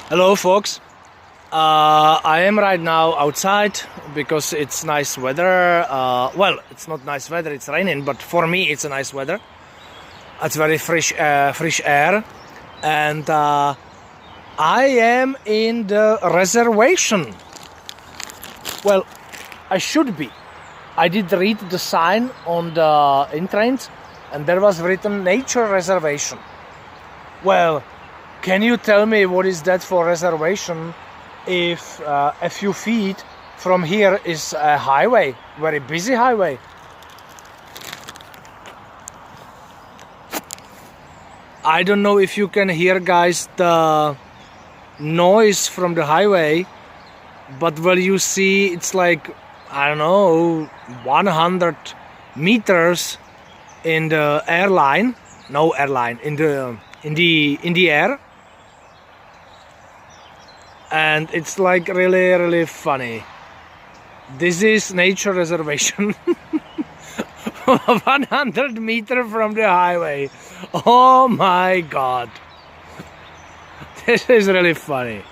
Hello folks, I am right now outside because it's nice weather. Well, it's not nice weather, it's raining, but for me it's a nice weather. It's very fresh air, and I am in the reservation. Well, I should be. I did read the sign on the entrance and there was written nature reservation. Well, can you tell me what is that for reservation if a few feet from here is a highway, very busy highway? I don't know if you can hear, guys, the noise from the highway, but well, you see it's like, I don't know, 100 meters in the airline, no airline, in the air. And it's like really funny. This is nature reservation. 100 meters from the highway. Oh my god. This is really funny.